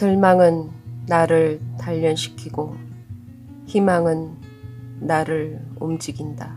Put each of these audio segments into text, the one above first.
절망은 나를 단련시키고 희망은 나를 움직인다.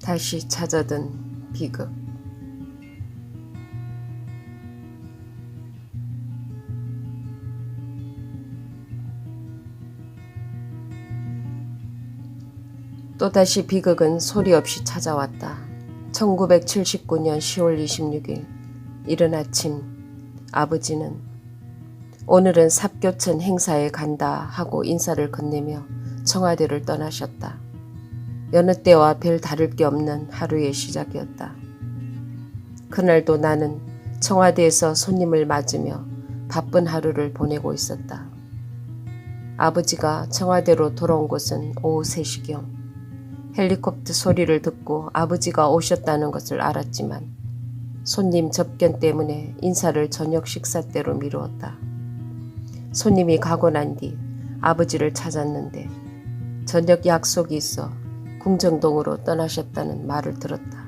다시 찾아든 비극. 또다시 비극은 소리 없이 찾아왔다. 1979년 10월 26일 이른 아침 아버지는 오늘은 삽교천 행사에 간다 하고 인사를 건네며 청와대를 떠나셨다. 여느 때와 별 다를 게 없는 하루의 시작이었다. 그날도 나는 청와대에서 손님을 맞으며 바쁜 하루를 보내고 있었다. 아버지가 청와대로 돌아온 것은 오후 3시경. 헬리콥터 소리를 듣고 아버지가 오셨다는 것을 알았지만 손님 접견 때문에 인사를 저녁 식사 때로 미루었다. 손님이 가고 난 뒤 아버지를 찾았는데 저녁 약속이 있어 궁정동으로 떠나셨다는 말을 들었다.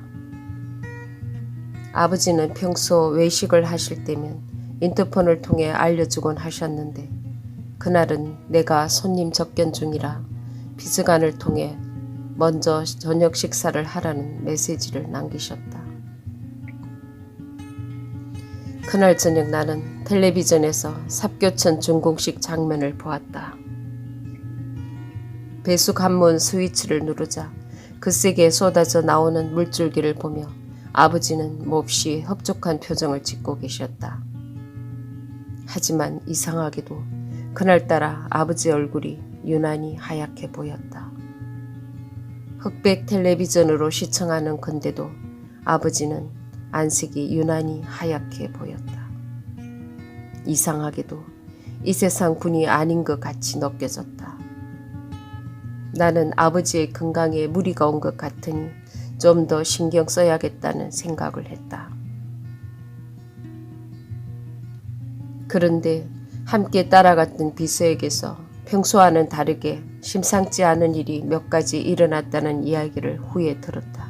아버지는 평소 외식을 하실 때면 인터폰을 통해 알려주곤 하셨는데 그날은 내가 손님 접견 중이라 비서관을 통해 먼저 저녁 식사를 하라는 메시지를 남기셨다. 그날 저녁 나는 텔레비전에서 삽교천 준공식 장면을 보았다. 배수 관문 스위치를 누르자 그 세게 쏟아져 나오는 물줄기를 보며 아버지는 몹시 흡족한 표정을 짓고 계셨다. 하지만 이상하게도 그날따라 아버지 얼굴이 유난히 하얗게 보였다. 흑백 텔레비전으로 시청하는 건데도 아버지는 안색이 유난히 하얗게 보였다. 이상하게도 이 세상 분이 아닌 것 같이 느껴졌다. 나는 아버지의 건강에 무리가 온 것 같으니 좀 더 신경 써야겠다는 생각을 했다. 그런데 함께 따라갔던 비서에게서 평소와는 다르게 심상치 않은 일이 몇 가지 일어났다는 이야기를 후에 들었다.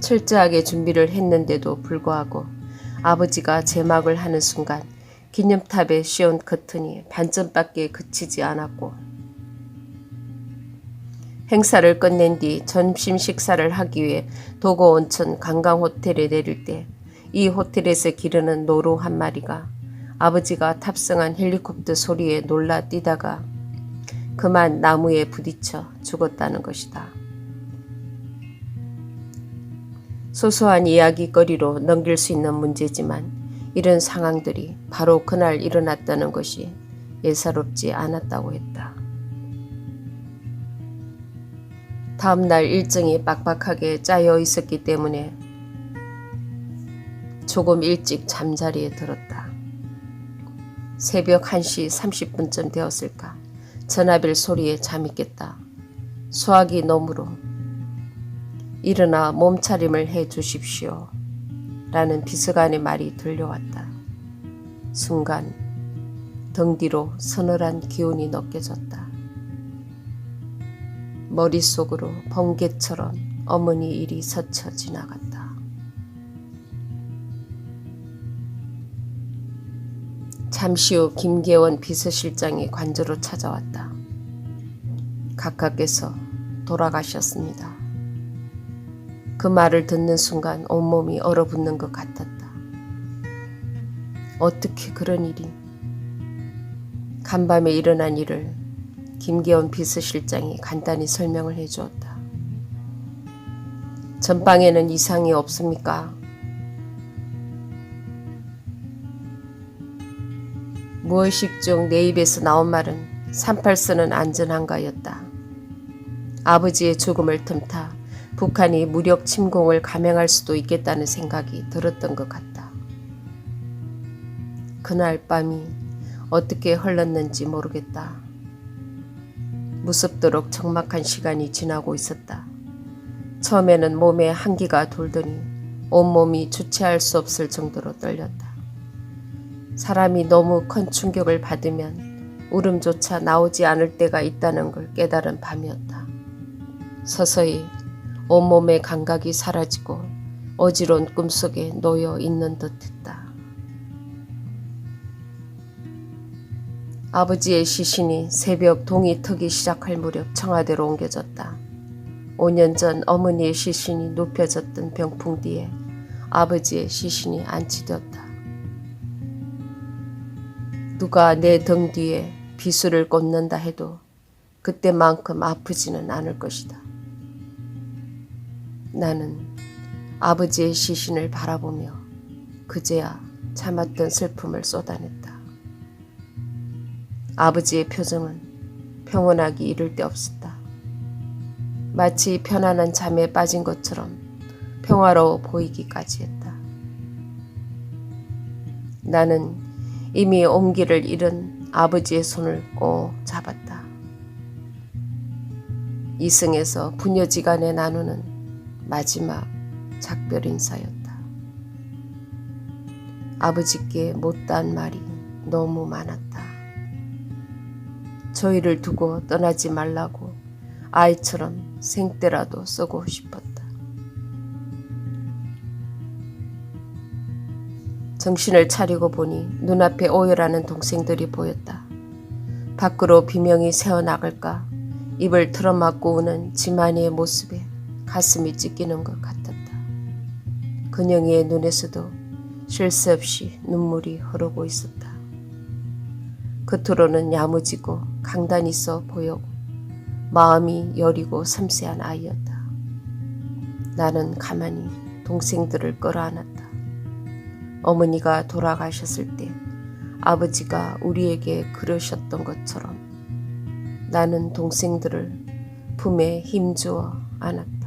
철저하게 준비를 했는데도 불구하고 아버지가 제막을 하는 순간 기념탑에 씌운 커튼이 반쯤밖에 그치지 않았고 행사를 끝낸 뒤 점심 식사를 하기 위해 도고온천 관광호텔에 내릴 때 이 호텔에서 기르는 노루 한 마리가 아버지가 탑승한 헬리콥터 소리에 놀라 뛰다가 그만 나무에 부딪혀 죽었다는 것이다. 소소한 이야기거리로 넘길 수 있는 문제지만 이런 상황들이 바로 그날 일어났다는 것이 예사롭지 않았다고 했다. 다음 날 일정이 빡빡하게 짜여 있었기 때문에 조금 일찍 잠자리에 들었다. 새벽 1시 30분쯤 되었을까 전화벨 소리에 잠이 깼다. 수화기 너머로 일어나 몸차림을 해 주십시오 라는 비서관의 말이 들려왔다. 순간 등 뒤로 서늘한 기운이 느껴졌다. 머릿속으로 번개처럼 어머니 일이 스쳐 지나갔다. 잠시 후 김계원 비서실장이 관저로 찾아왔다. 각하께서 돌아가셨습니다. 그 말을 듣는 순간 온몸이 얼어붙는 것 같았다. 어떻게 그런 일이? 간밤에 일어난 일을 김계원 비서실장이 간단히 설명을 해주었다. 전방에는 이상이 없습니까? 무의식 중 내 입에서 나온 말은 38선은 안전한가였다. 아버지의 죽음을 틈타 북한이 무력 침공을 감행할 수도 있겠다는 생각이 들었던 것 같다. 그날 밤이 어떻게 흘렀는지 모르겠다. 무섭도록 적막한 시간이 지나고 있었다. 처음에는 몸에 한기가 돌더니 온몸이 주체할 수 없을 정도로 떨렸다. 사람이 너무 큰 충격을 받으면 울음조차 나오지 않을 때가 있다는 걸 깨달은 밤이었다. 서서히 온몸의 감각이 사라지고 어지러운 꿈속에 놓여 있는 듯 했다. 아버지의 시신이 새벽 동이 트기 시작할 무렵 청와대로 옮겨졌다. 5년 전 어머니의 시신이 눕혀졌던 병풍 뒤에 아버지의 시신이 안치되었다. 누가 내 등 뒤에 비수를 꽂는다 해도 그때만큼 아프지는 않을 것이다. 나는 아버지의 시신을 바라보며 그제야 참았던 슬픔을 쏟아냈다. 아버지의 표정은 평온하기 이를 데 없었다. 마치 편안한 잠에 빠진 것처럼 평화로워 보이기까지 했다. 나는 이미 온기를 잃은 아버지의 손을 꼭 잡았다. 이승에서 부녀지간에 나누는 마지막 작별 인사였다. 아버지께 못다한 말이 너무 많았다. 저희를 두고 떠나지 말라고 아이처럼 생떼라도 쓰고 싶었다. 정신을 차리고 보니 눈앞에 오열하는 동생들이 보였다. 밖으로 비명이 새어나갈까 입을 틀어막고 우는 지만이의 모습에 가슴이 찢기는 것 같았다. 근영이의 눈에서도 쉴 새 없이 눈물이 흐르고 있었다. 겉으로는 야무지고 강단 있어 보였고 마음이 여리고 섬세한 아이였다. 나는 가만히 동생들을 끌어안았다. 어머니가 돌아가셨을 때 아버지가 우리에게 그러셨던 것처럼 나는 동생들을 품에 힘주어 안았다.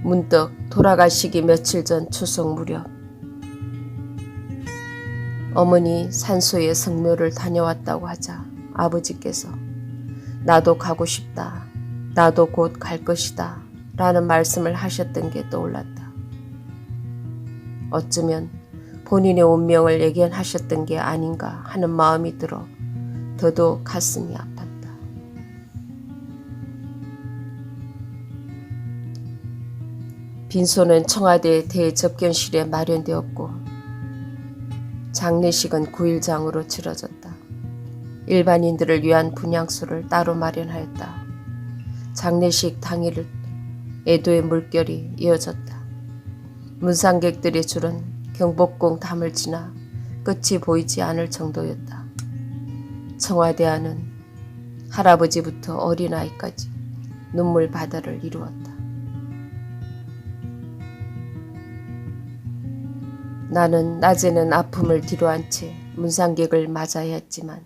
문득 돌아가시기 며칠 전 추석 무렵 어머니 산소의 성묘를 다녀왔다고 하자 아버지께서 나도 가고 싶다. 나도 곧 갈 것이다. 라는 말씀을 하셨던 게 떠올랐다. 어쩌면 본인의 운명을 예견하셨던 게 아닌가 하는 마음이 들어 더더욱 가슴이 아팠다. 빈소는 청와대 대접견실에 마련되었고 장례식은 9일장으로 치러졌다. 일반인들을 위한 분향소를 따로 마련하였다. 장례식 당일 애도의 물결이 이어졌다. 문상객들의 줄은 경복궁 담을 지나 끝이 보이지 않을 정도였다. 청와대 안은 할아버지부터 어린아이까지 눈물 바다를 이루었다. 나는 낮에는 아픔을 뒤로한 채 문상객을 맞아야 했지만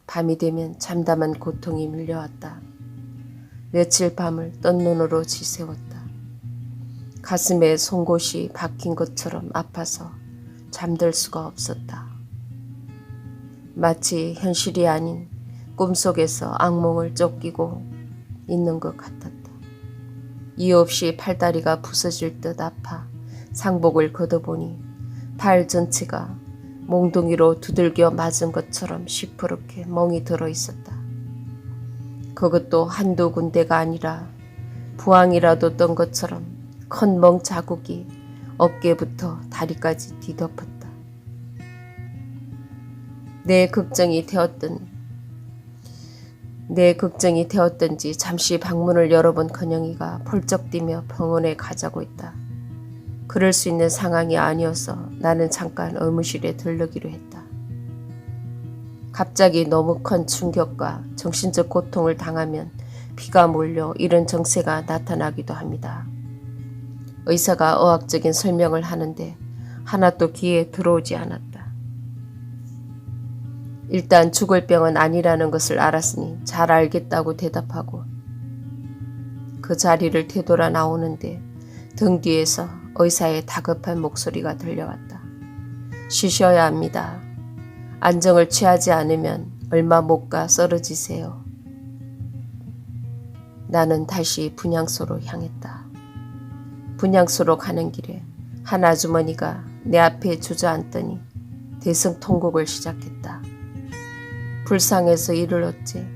밤이 되면 잠담한 고통이 밀려왔다. 며칠 밤을 뜬 눈으로 지새웠다. 가슴에 송곳이 박힌 것처럼 아파서 잠들 수가 없었다. 마치 현실이 아닌 꿈속에서 악몽을 쫓기고 있는 것 같았다. 이유 없이 팔다리가 부서질 듯 아파 상복을 걷어보니 팔 전체가 몽둥이로 두들겨 맞은 것처럼 시퍼렇게 멍이 들어 있었다. 그것도 한두 군데가 아니라 부항이라도 떤 것처럼 큰 멍 자국이 어깨부터 다리까지 뒤덮었다. 내 걱정이 되었던지 잠시 방문을 열어본 건영이가 펄쩍 뛰며 병원에 가자고 했다. 그럴 수 있는 상황이 아니어서 나는 잠깐 의무실에 들르기로 했다. 갑자기 너무 큰 충격과 정신적 고통을 당하면 피가 몰려 이런 증세가 나타나기도 합니다. 의사가 의학적인 설명을 하는데 하나도 귀에 들어오지 않았다. 일단 죽을 병은 아니라는 것을 알았으니 잘 알겠다고 대답하고 그 자리를 되돌아 나오는데 등 뒤에서 의사의 다급한 목소리가 들려왔다. 쉬셔야 합니다. 안정을 취하지 않으면 얼마 못 가 쓰러지세요. 나는 다시 분향소로 향했다. 분향소로 가는 길에 한 아주머니가 내 앞에 주저앉더니 대성통곡을 시작했다. 불쌍해서 이를 어째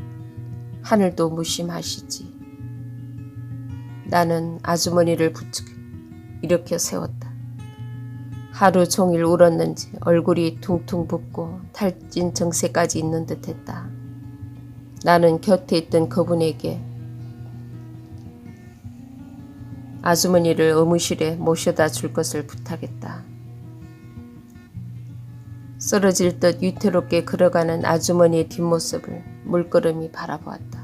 하늘도 무심하시지. 나는 아주머니를 부축 일으켜 세웠다. 하루 종일 울었는지 얼굴이 퉁퉁 붓고 탈진 증세까지 있는 듯했다. 나는 곁에 있던 그분에게 아주머니를 의무실에 모셔다 줄 것을 부탁했다. 쓰러질 듯 위태롭게 걸어가는 아주머니의 뒷모습을 물끄러미 바라보았다.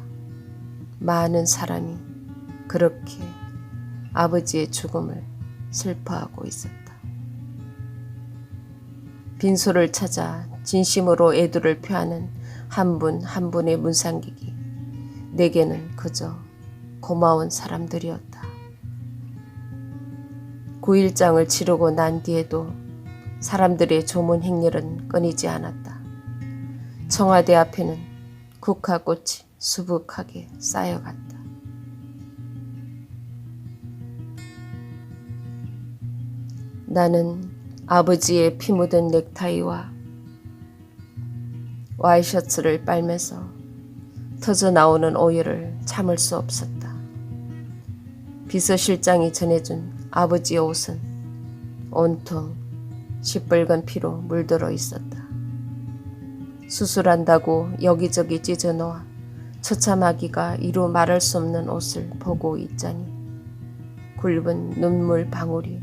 많은 사람이 그렇게 아버지의 죽음을 슬퍼하고 있었다. 빈소를 찾아 진심으로 애도를 표하는 한 분 한 분의 문상객이 내게는 그저 고마운 사람들이었다. 9일장을 치르고 난 뒤에도 사람들의 조문 행렬은 끊이지 않았다. 청와대 앞에는 국화꽃이 수북하게 쌓여갔다. 나는 아버지의 피 묻은 넥타이와 와이셔츠를 빨면서 터져나오는 오열을 참을 수 없었다. 비서실장이 전해준 아버지의 옷은 온통 시뻘건 피로 물들어 있었다. 수술한다고 여기저기 찢어놓아 처참하기가 이루 말할 수 없는 옷을 보고 있자니 굵은 눈물 방울이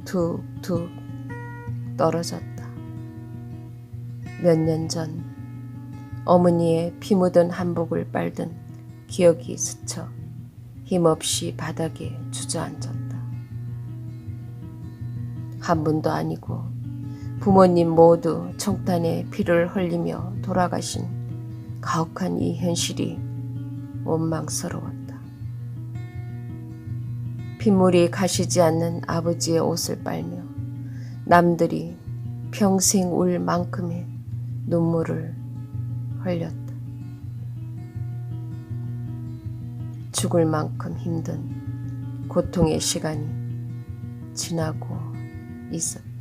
툭툭 떨어졌다. 몇 년 전 어머니의 피 묻은 한복을 빨던 기억이 스쳐 힘없이 바닥에 주저앉았다. 한 분도 아니고 부모님 모두 총탄에 피를 흘리며 돌아가신 가혹한 이 현실이 원망스러웠다. 핏물이 가시지 않는 아버지의 옷을 빨며 남들이 평생 울 만큼의 눈물을 흘렸다. 죽을 만큼 힘든 고통의 시간이 지나고 있었다.